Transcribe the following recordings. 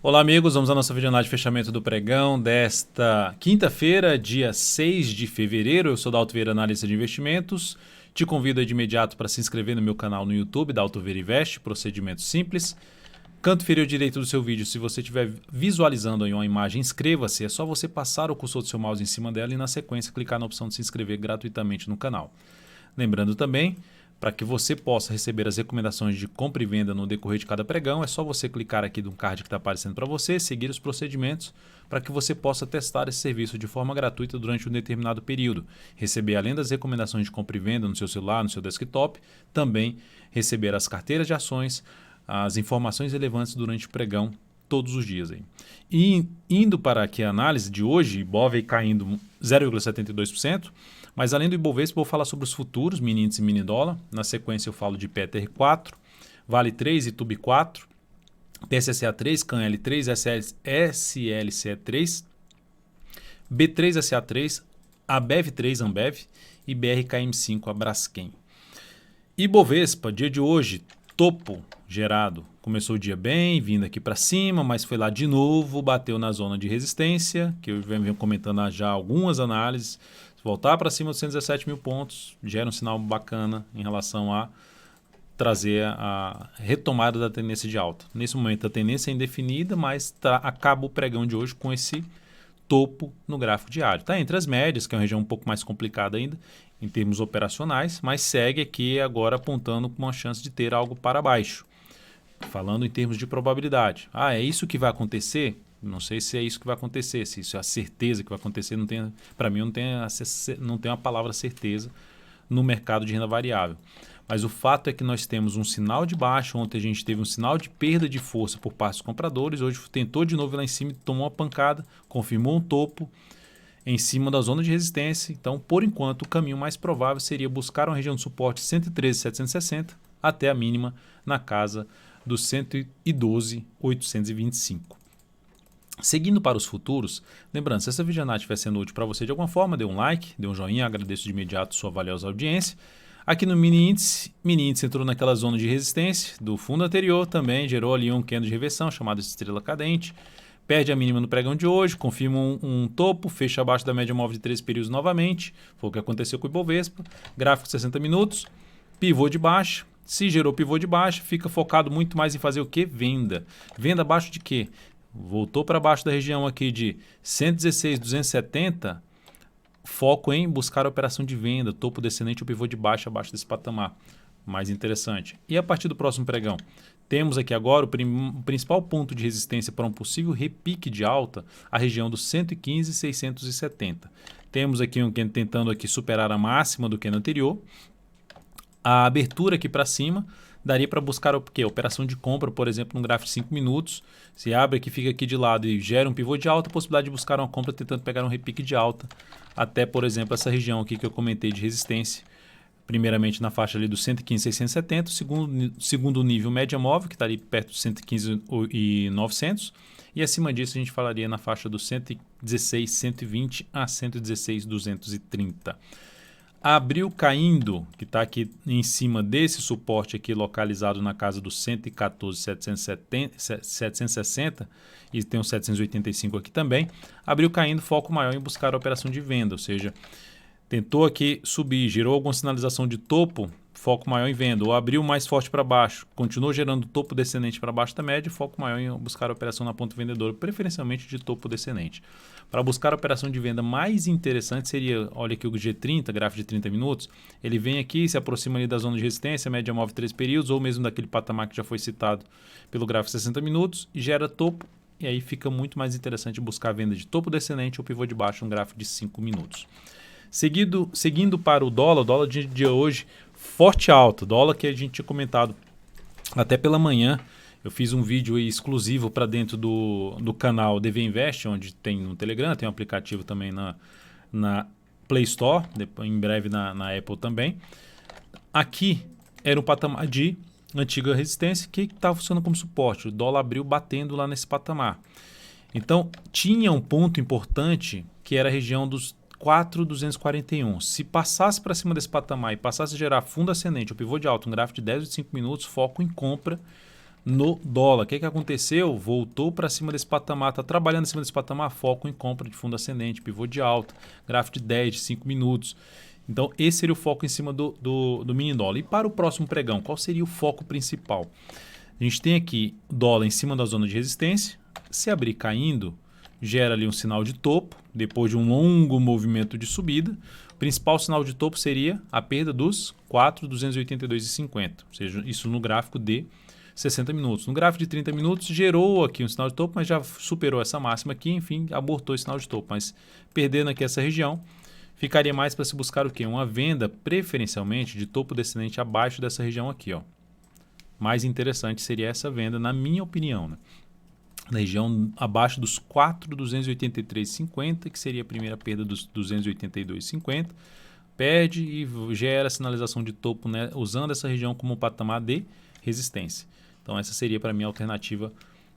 Olá amigos, vamos à nossa videoanálise de fechamento do pregão desta quinta-feira, dia 6 de fevereiro. Eu sou Dalto Vieira, analista de investimentos. Te convido de imediato para se inscrever no meu canal no YouTube, Dalto Vieira Investe, procedimento simples. Canto inferior direito do seu vídeo, se você estiver visualizando aí uma imagem, inscreva-se. É só você passar o cursor do seu mouse em cima dela e na sequência clicar na opção de se inscrever gratuitamente no canal. Lembrando também, para que você possa receber as recomendações de compra e venda no decorrer de cada pregão, é só você clicar aqui no card que está aparecendo para você, seguir os procedimentos para que você possa testar esse serviço de forma gratuita durante um determinado período. Receber, além das recomendações de compra e venda no seu celular, no seu desktop, também receber as carteiras de ações, as informações relevantes durante o pregão todos os dias. Aí. E indo para aqui a análise de hoje, Ibov caindo 0,72%, mas além do Ibovespa, vou falar sobre os futuros, mini índice e mini dólar. Na sequência eu falo de PETR4, Vale 3 e Tube 4, PSSA 3, CAN L3, SLCE 3, B3 SA 3, ABEV 3, Ambev e BRKM5, a Braskem. Ibovespa, dia de hoje, topo gerado. Começou o dia bem, vindo aqui para cima, mas foi lá de novo, bateu na zona de resistência, que eu venho comentando já algumas análises. Voltar para cima dos 117 mil pontos gera um sinal bacana em relação a trazer a retomada da tendência de alta. Nesse momento a tendência é indefinida, mas acaba o pregão de hoje com esse topo no gráfico diário. Está entre as médias, que é uma região um pouco mais complicada ainda em termos operacionais, mas segue aqui agora apontando com uma chance de ter algo para baixo. Falando em termos de probabilidade. É isso que vai acontecer? Não sei se é isso que vai acontecer, se isso é a certeza que vai acontecer. Para mim, não tem a palavra certeza no mercado de renda variável. Mas o fato é que nós temos um sinal de baixa. Ontem a gente teve um sinal de perda de força por parte dos compradores. Hoje tentou de novo lá em cima e tomou uma pancada, confirmou um topo em cima da zona de resistência. Então, por enquanto, o caminho mais provável seria buscar uma região de suporte 113,760 até a mínima na casa dos 112,825. Seguindo para os futuros, lembrando, se essa videoanálise estiver sendo útil para você de alguma forma, dê um like, dê um joinha, agradeço de imediato sua valiosa audiência. Aqui no mini índice entrou naquela zona de resistência do fundo anterior, também gerou ali um candle de reversão chamado de estrela cadente, perde a mínima no pregão de hoje, confirma um topo, fecha abaixo da média móvel de 13 períodos novamente, foi o que aconteceu com o Ibovespa, gráfico 60 minutos, pivô de baixa. Se gerou pivô de baixa, fica focado muito mais em fazer o quê? Venda. Venda abaixo de quê? Voltou para baixo da região aqui de 116,270, foco em buscar a operação de venda, topo descendente ou pivô de baixa abaixo desse patamar. Mais interessante. E a partir do próximo pregão? Temos aqui agora o principal ponto de resistência para um possível repique de alta, a região dos 115,670. Temos aqui um candle tentando aqui superar a máxima do candle anterior. A abertura aqui para cima daria para buscar o quê? Operação de compra, por exemplo, num gráfico de 5 minutos. Se abre aqui, fica aqui de lado e gera um pivô de alta, a possibilidade de buscar uma compra tentando pegar um repique de alta até, por exemplo, essa região aqui que eu comentei de resistência. Primeiramente na faixa ali dos 115,670, segundo nível média móvel, que está ali perto dos 115,900. E acima disso a gente falaria na faixa dos 116,120 a 116,230. Abril caindo, que está aqui em cima desse suporte aqui localizado na casa dos 114,760 e tem um 785 aqui também. Abril caindo, foco maior em buscar a operação de venda, ou seja, tentou aqui subir, gerou alguma sinalização de topo, foco maior em venda, ou abriu mais forte para baixo, continuou gerando topo descendente para baixo da média, foco maior em buscar a operação na ponta vendedora, preferencialmente de topo descendente. Para buscar a operação de venda mais interessante seria, olha aqui o G30, gráfico de 30 minutos, ele vem aqui, se aproxima ali da zona de resistência, média móvel 3 períodos, ou mesmo daquele patamar que já foi citado pelo gráfico de 60 minutos, e gera topo, e aí fica muito mais interessante buscar a venda de topo descendente ou pivô de baixo, um gráfico de 5 minutos. Seguindo para o dólar de hoje, forte alta, dólar que a gente tinha comentado até pela manhã. Eu fiz um vídeo aí exclusivo para dentro do canal DV Invest, onde tem no Telegram, tem um aplicativo também na Play Store, depois, em breve na Apple também. Aqui era um patamar de antiga resistência que estava funcionando como suporte. O dólar abriu batendo lá nesse patamar. Então, tinha um ponto importante que era a região dos 4,241. Se passasse para cima desse patamar e passasse a gerar fundo ascendente, o pivô de alta, um gráfico de 10 ou 5 minutos, foco em compra no dólar. O que aconteceu? Voltou para cima desse patamar, está trabalhando em cima desse patamar, foco em compra de fundo ascendente, pivô de alta, gráfico de 10, de 5 minutos. Então, esse seria o foco em cima do mini dólar. E para o próximo pregão, qual seria o foco principal? A gente tem aqui o dólar em cima da zona de resistência. Se abrir caindo, gera ali um sinal de topo, depois de um longo movimento de subida. O principal sinal de topo seria a perda dos 4.282,50, ou seja, isso no gráfico de 60 minutos. No gráfico de 30 minutos gerou aqui um sinal de topo, mas já superou essa máxima aqui, enfim, abortou esse sinal de topo. Mas perdendo aqui essa região, ficaria mais para se buscar o quê? Uma venda preferencialmente de topo descendente abaixo dessa região aqui, ó. Mais interessante seria essa venda, na minha opinião, né? Na região abaixo dos 4.283,50, que seria a primeira perda dos 282,50, perde e gera sinalização de topo, né, usando essa região como patamar de resistência. Então essa seria para mim a alternativa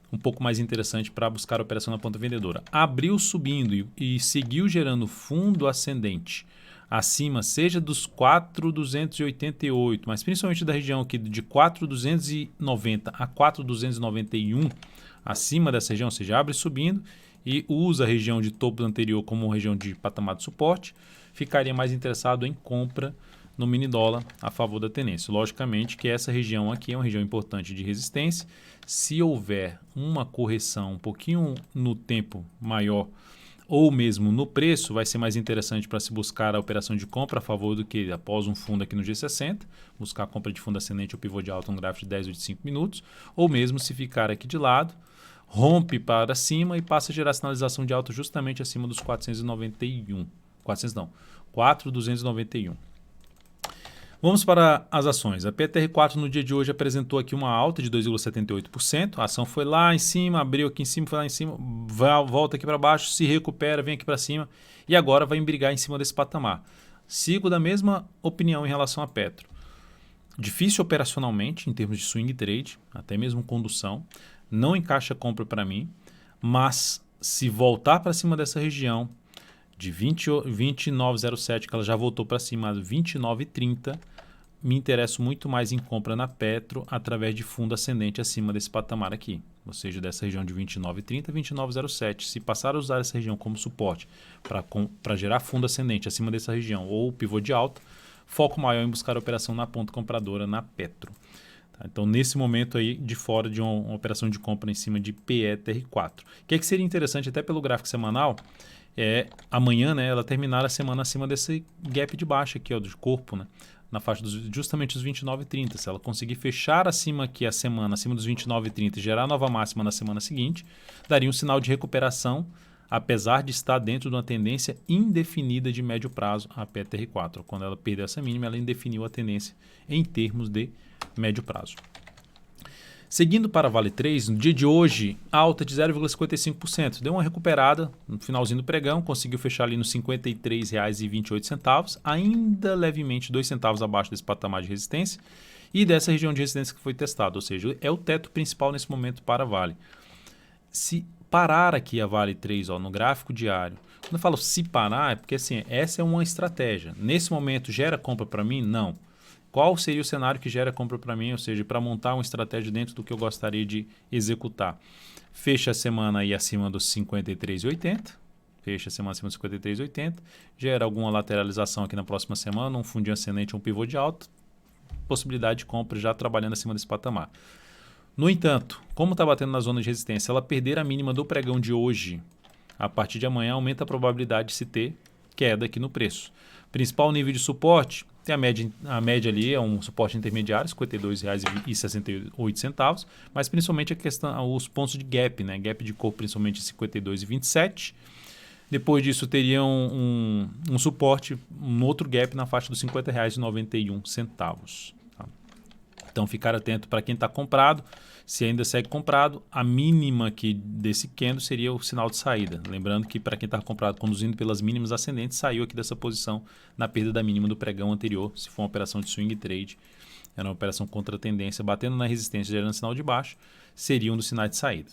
um pouco mais interessante para buscar a operação na ponta vendedora. Abriu subindo e seguiu gerando fundo ascendente acima, seja dos 4.288, mas principalmente da região aqui de 4.290 a 4.291, acima dessa região, ou seja, abre subindo e usa a região de topo anterior como região de patamar de suporte, ficaria mais interessado em compra no mini dólar a favor da tendência. Logicamente que essa região aqui é uma região importante de resistência. Se houver uma correção um pouquinho no tempo maior ou mesmo no preço, vai ser mais interessante para se buscar a operação de compra a favor do que após um fundo aqui no G60, buscar a compra de fundo ascendente ou pivô de alta no gráfico de 10 ou de 5 minutos, ou mesmo se ficar aqui de lado, rompe para cima e passa a gerar sinalização de alta justamente acima dos 4.291. Vamos para as ações. A PTR4 no dia de hoje apresentou aqui uma alta de 2,78%. A ação foi lá em cima, abriu aqui em cima, foi lá em cima, volta aqui para baixo, se recupera, vem aqui para cima e agora vai brigar em cima desse patamar. Sigo da mesma opinião em relação a Petro. Difícil operacionalmente em termos de swing trade, até mesmo condução. Não encaixa compra para mim, mas se voltar para cima dessa região de 29,07, que ela já voltou para cima de 29,30, me interesso muito mais em compra na Petro através de fundo ascendente acima desse patamar aqui, ou seja, dessa região de 29,30 a 29,07. Se passar a usar essa região como suporte para gerar fundo ascendente acima dessa região ou pivô de alta, foco maior em buscar a operação na ponta compradora na Petro. Tá? Então, nesse momento aí, de fora de uma operação de compra em cima de PETR4. O que é que seria interessante até pelo gráfico semanal? Amanhã, né, ela terminar a semana acima desse gap de baixa aqui, ó, do corpo, né, na faixa justamente os 29,30. Se ela conseguir fechar acima aqui a semana, acima dos 29,30 e gerar nova máxima na semana seguinte, daria um sinal de recuperação, apesar de estar dentro de uma tendência indefinida de médio prazo, a PTR4. Quando ela perder essa mínima, ela indefiniu a tendência em termos de médio prazo. Seguindo para a Vale 3, no dia de hoje, alta de 0,55%. Deu uma recuperada no finalzinho do pregão, conseguiu fechar ali nos R$ 53,28, ainda levemente 2 centavos abaixo desse patamar de resistência e dessa região de resistência que foi testada, ou seja, é o teto principal nesse momento para a Vale. Se parar aqui a Vale 3, ó, no gráfico diário, quando eu falo se parar, é porque assim, essa é uma estratégia. Nesse momento, gera compra para mim? Não. Qual seria o cenário que gera compra para mim, ou seja, para montar uma estratégia dentro do que eu gostaria de executar? Fecha a semana aí acima dos 53,80, fecha a semana acima dos 53,80, gera alguma lateralização aqui na próxima semana, um fundinho ascendente ou um pivô de alta, possibilidade de compra já trabalhando acima desse patamar. No entanto, como está batendo na zona de resistência, ela perder a mínima do pregão de hoje, a partir de amanhã aumenta a probabilidade de se ter queda aqui no preço. Principal nível de suporte, tem a média ali, é um suporte intermediário, R$ 52,68, mas principalmente a questão, os pontos de gap, né? Gap de cor principalmente 52,27. Depois disso teria um suporte, um outro gap na faixa dos R$ 50,91. Tá? Então ficar atento para quem está comprado. Se ainda segue comprado, a mínima aqui desse candle seria o sinal de saída. Lembrando que para quem está comprado conduzindo pelas mínimas ascendentes, saiu aqui dessa posição na perda da mínima do pregão anterior. Se for uma operação de swing trade, era uma operação contra a tendência, batendo na resistência, gerando sinal de baixo, seria um dos sinais de saída.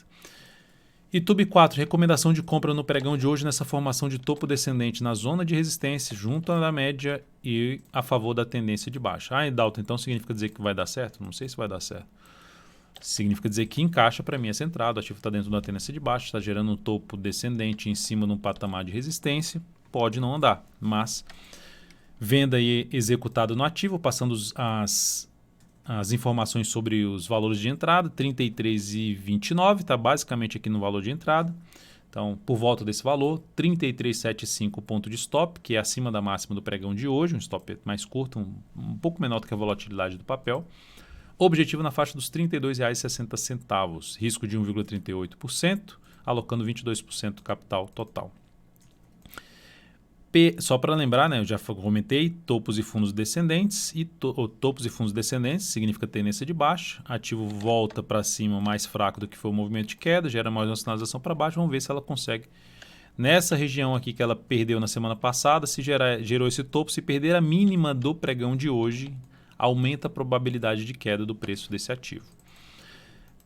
YouTube 4, recomendação de compra no pregão de hoje nessa formação de topo descendente na zona de resistência, junto à média e a favor da tendência de baixa. Dalton, então significa dizer que vai dar certo? Não sei se vai dar certo. Significa dizer que encaixa para mim essa entrada, o ativo está dentro da tendência de baixa, está gerando um topo descendente em cima de um patamar de resistência, pode não andar, mas venda aí executada no ativo, passando as informações sobre os valores de entrada, 33,29, está basicamente aqui no valor de entrada. Então, por volta desse valor, 33,75 ponto de stop, que é acima da máxima do pregão de hoje, um stop mais curto, um pouco menor do que a volatilidade do papel. Objetivo na faixa dos R$ 32,60, risco de 1,38%, alocando 22% do capital total. Só para lembrar, né, eu já comentei, topos e fundos descendentes, e topos e fundos descendentes significa tendência de baixa, ativo volta para cima mais fraco do que foi o movimento de queda, gera mais uma sinalização para baixo, vamos ver se ela consegue, nessa região aqui que ela perdeu na semana passada, se gerou esse topo, se perder a mínima do pregão de hoje, aumenta a probabilidade de queda do preço desse ativo.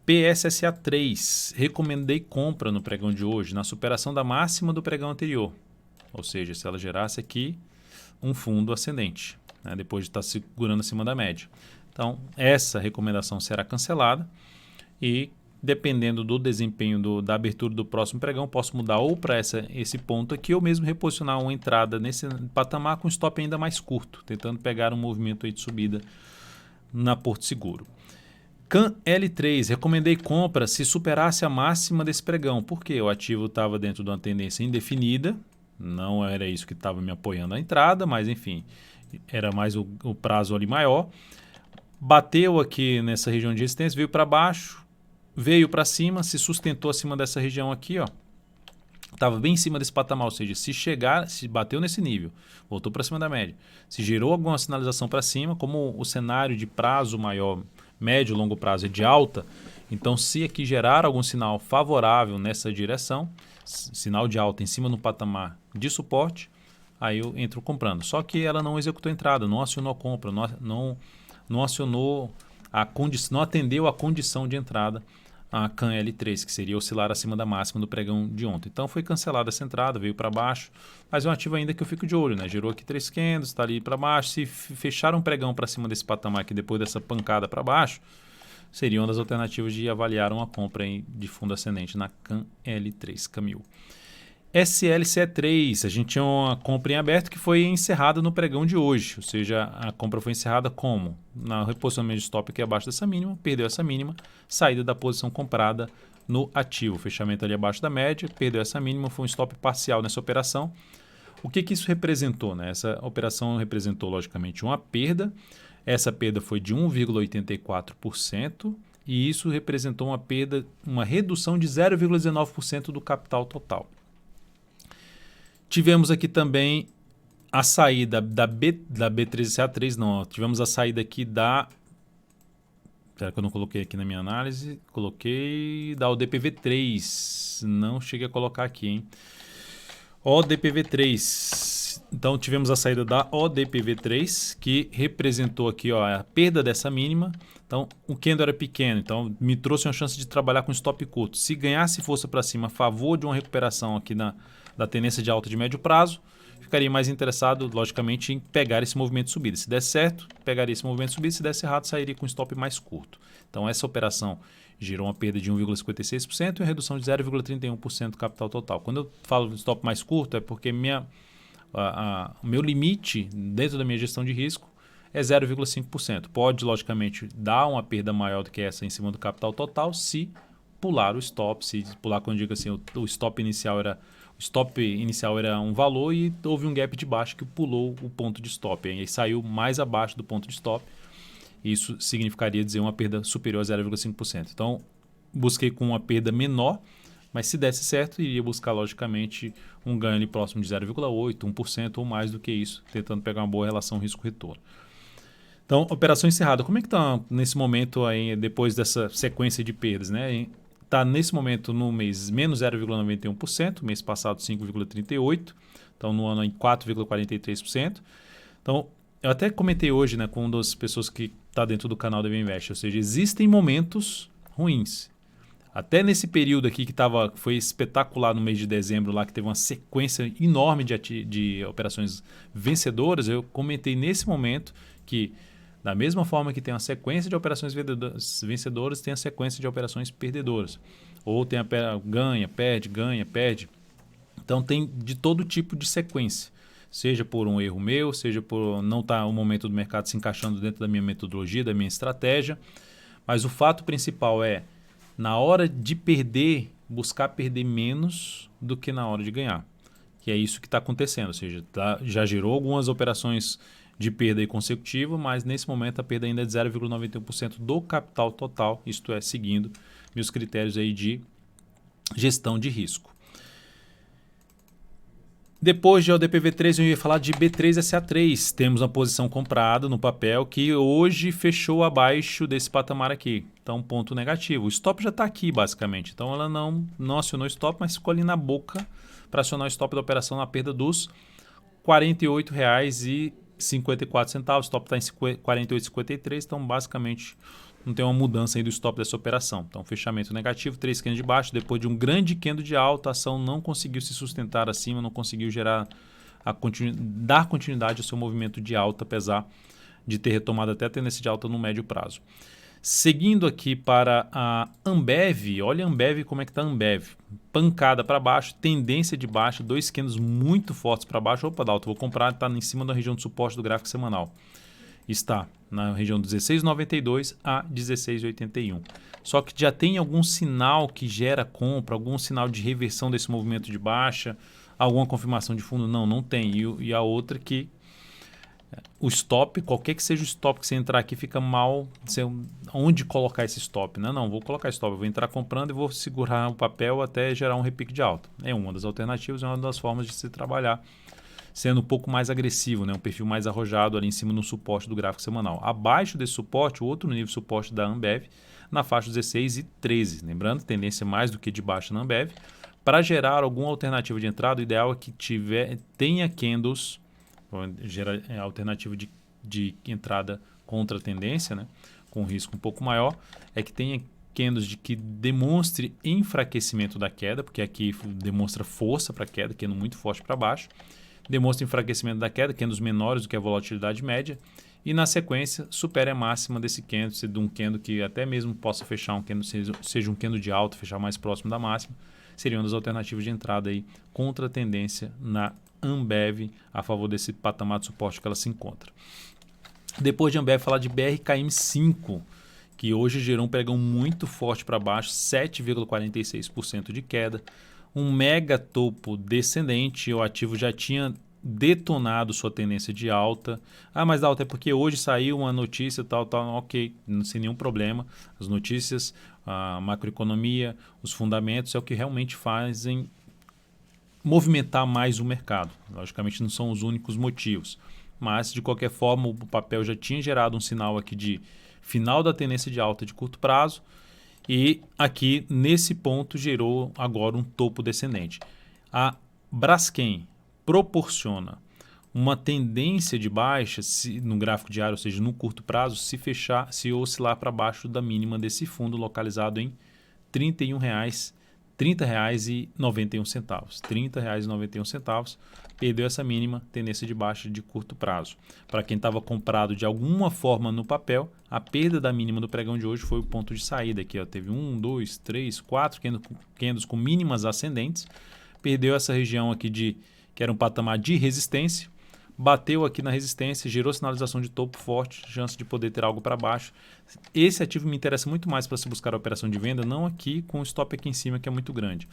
PSSA 3, recomendei compra no pregão de hoje, na superação da máxima do pregão anterior. Ou seja, se ela gerasse aqui um fundo ascendente, né, depois de estar segurando acima da média. Então, essa recomendação será cancelada e, dependendo do desempenho da abertura do próximo pregão, posso mudar ou para esse ponto aqui ou mesmo reposicionar uma entrada nesse patamar com stop ainda mais curto, tentando pegar um movimento aí de subida na Porto Seguro. CAN L3, recomendei compra se superasse a máxima desse pregão, porque o ativo estava dentro de uma tendência indefinida. Não era isso que estava me apoiando a entrada, mas enfim, era mais o prazo ali maior. Bateu aqui nessa região de resistência, veio para baixo, veio para cima, se sustentou acima dessa região aqui, ó. Estava bem em cima desse patamar, ou seja, se bateu nesse nível, voltou para cima da média. Se gerou alguma sinalização para cima, como o cenário de prazo maior, médio, longo prazo é de alta, então se aqui gerar algum sinal favorável nessa direção, sinal de alta em cima no patamar de suporte, aí eu entro comprando. Só que ela não executou a entrada, não acionou a compra, não acionou não atendeu a condição de entrada a CAN L3, que seria oscilar acima da máxima do pregão de ontem. Então foi cancelada essa entrada, veio para baixo, mas é um ativo ainda que eu fico de olho, né? Gerou aqui 3 candles, está ali para baixo. Se fechar um pregão para cima desse patamar aqui depois dessa pancada para baixo, seria uma das alternativas de avaliar uma compra de fundo ascendente na CAN L3 Camil. SLCE3, a gente tinha uma compra em aberto que foi encerrada no pregão de hoje, ou seja, a compra foi encerrada como? Na reposicionamento de stop que é abaixo dessa mínima, perdeu essa mínima, saída da posição comprada no ativo, fechamento ali abaixo da média, perdeu essa mínima, foi um stop parcial nessa operação. O que isso representou, né? Essa operação representou logicamente uma perda. Essa perda foi de 1,84% e isso representou uma redução de 0,19% do capital total. Tivemos aqui também a saída da B13CA3, não, tivemos a saída aqui será que eu não coloquei aqui na minha análise? Coloquei da ODPV3, não cheguei a colocar aqui, hein? ODPV3. Então tivemos a saída da ODPV3, que representou aqui, ó, a perda dessa mínima. Então o candle era pequeno, então me trouxe uma chance de trabalhar com stop curto. Se ganhasse força para cima a favor de uma recuperação aqui da tendência de alta de médio prazo, ficaria mais interessado, logicamente, em pegar esse movimento de subida. Se der certo, pegaria esse movimento de subida. Se desse errado, sairia com stop mais curto. Então essa operação gerou uma perda de 1,56% e uma redução de 0,31% do capital total. Quando eu falo de stop mais curto, é porque o meu limite dentro da minha gestão de risco é 0,5%. Pode, logicamente, dar uma perda maior do que essa em cima do capital total se pular o stop, se pular, quando eu digo assim, o stop inicial era um valor e houve um gap de baixo que pulou o ponto de stop, e aí saiu mais abaixo do ponto de stop. Isso significaria dizer uma perda superior a 0,5%. Então, busquei com uma perda menor, mas se desse certo, iria buscar, logicamente, um ganho ali próximo de 0,8%, 1% ou mais do que isso, tentando pegar uma boa relação risco-retorno. Então, operação encerrada. Como é que está nesse momento aí, depois dessa sequência de perdas, né? Está nesse momento no mês menos 0,91%, mês passado 5,38%, então no ano em 4,43%. Então, eu até comentei hoje, né, com uma das pessoas que está dentro do canal da Invest, ou seja, existem momentos ruins. Até nesse período aqui que foi espetacular no mês de dezembro, lá que teve uma sequência enorme de operações vencedoras, eu comentei nesse momento que Da mesma forma que tem uma sequência de operações vencedoras, tem a sequência de operações perdedoras. Ou tem a ganha, perde. Então tem de todo tipo de sequência. Seja por um erro meu, seja por não estar o momento do mercado se encaixando dentro da minha metodologia, da minha estratégia. Mas o fato principal é, na hora de perder, buscar perder menos do que na hora de ganhar. Que é isso que está acontecendo. Ou seja, já gerou algumas operações de perda aí consecutiva, mas nesse momento a perda ainda é de 0,91% do capital total, isto é, seguindo meus critérios aí de gestão de risco. Depois de ODPV3, eu ia falar de B3SA3. Temos uma posição comprada no papel que hoje fechou abaixo desse patamar aqui. Então, ponto negativo. O stop já está aqui, basicamente. Então, ela não acionou o stop, mas ficou ali na boca para acionar o stop da operação na perda dos R$ 48,54. O stop está em R$ 48,53. Então, basicamente, não tem uma mudança aí do stop dessa operação. Então, fechamento negativo, 3 candles de baixo. Depois de um grande candle de alta, a ação não conseguiu se sustentar acima, não conseguiu dar continuidade ao seu movimento de alta, apesar de ter retomado até a tendência de alta no médio prazo. Seguindo aqui para a Ambev, olha a Ambev, como é que está a Ambev. Pancada para baixo, tendência de baixa, 2 candles muito fortes para baixo. Opa, Dalton, vou comprar, está em cima da região de suporte do gráfico semanal. Está na região 16,92 a 16,81. Só que já tem algum sinal que gera compra, algum sinal de reversão desse movimento de baixa, alguma confirmação de fundo? Não tem. E a outra que o stop, qualquer que seja o stop que você entrar aqui, fica mal onde colocar esse stop. Não, vou colocar stop, eu vou entrar comprando e vou segurar o papel até gerar um repique de alta. É uma das alternativas, é uma das formas de se trabalhar, sendo um pouco mais agressivo, né? Um perfil mais arrojado ali em cima no suporte do gráfico semanal. Abaixo desse suporte, o outro nível de suporte da Ambev, na faixa 16 e 13. Lembrando, tendência mais do que de baixa na Ambev. Para gerar alguma alternativa de entrada, o ideal é que tenha candles, gera alternativa de entrada contra a tendência, né? Com risco um pouco maior, é que tenha candles que demonstre enfraquecimento da queda, porque aqui demonstra força para a queda, candle muito forte para baixo. Demonstra enfraquecimento da queda, candles menores do que a volatilidade média, e na sequência supere a máxima desse candle, se de um candle que até mesmo possa fechar um candle, seja um candle de alta, fechar mais próximo da máxima, seriam das alternativas de entrada aí contra a tendência na Ambev, a favor desse patamar de suporte que ela se encontra. Depois de Ambev, falar de BRKM5, que hoje gerou um pregão muito forte para baixo, 7,46% de queda, um mega topo descendente. O ativo já tinha detonado sua tendência de alta. Mas alta é porque hoje saiu uma notícia tal, ok, sem nenhum problema. As notícias, a macroeconomia, os fundamentos é o que realmente fazem movimentar mais o mercado. Logicamente não são os únicos motivos, mas de qualquer forma o papel já tinha gerado um sinal aqui de final da tendência de alta de curto prazo, e aqui nesse ponto gerou agora um topo descendente. A Braskem proporciona uma tendência de baixa no gráfico diário, ou seja, no curto prazo, se oscilar para baixo da mínima desse fundo localizado em R$ 30,91. R$ 30,91. Perdeu essa mínima, tendência de baixa de curto prazo. Para quem estava comprado de alguma forma no papel, a perda da mínima do pregão de hoje foi o ponto de saída aqui. Teve 1, 2, 3, 4 candles com mínimas ascendentes. Perdeu essa região aqui que era um patamar de resistência. Bateu aqui na resistência, gerou sinalização de topo forte, chance de poder ter algo para baixo. Esse ativo me interessa muito mais para se buscar a operação de venda, não aqui com o stop aqui em cima, que é muito grande.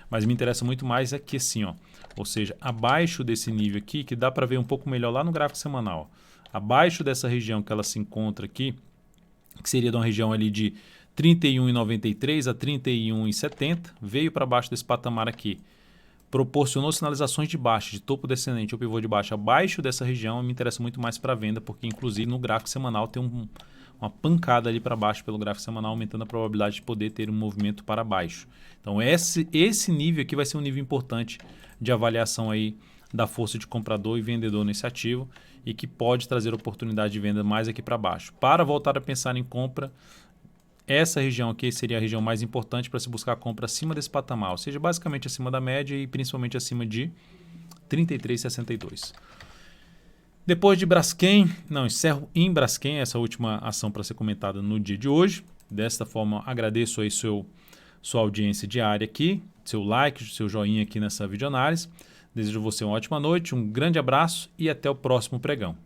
Mas me interessa muito mais aqui assim, ó. Ou seja, abaixo desse nível aqui, que dá para ver um pouco melhor lá no gráfico semanal. Abaixo dessa região que ela se encontra aqui, que seria de uma região ali de 31,93 a 31,70, veio para baixo desse patamar aqui. Proporcionou sinalizações de baixa, de topo descendente ou pivô de baixa abaixo dessa região, me interessa muito mais para venda, porque inclusive no gráfico semanal tem uma pancada ali para baixo pelo gráfico semanal, aumentando a probabilidade de poder ter um movimento para baixo. Então esse nível aqui vai ser um nível importante de avaliação aí da força de comprador e vendedor nesse ativo, e que pode trazer oportunidade de venda mais aqui para baixo. Para voltar a pensar em compra, essa região aqui seria a região mais importante para se buscar a compra acima desse patamar, ou seja, basicamente acima da média e principalmente acima de 33,62. Depois de Braskem, encerro em Braskem essa última ação para ser comentada no dia de hoje. Desta forma, agradeço aí sua audiência diária aqui, seu like, seu joinha aqui nessa videoanálise. Desejo a você uma ótima noite, um grande abraço e até o próximo pregão.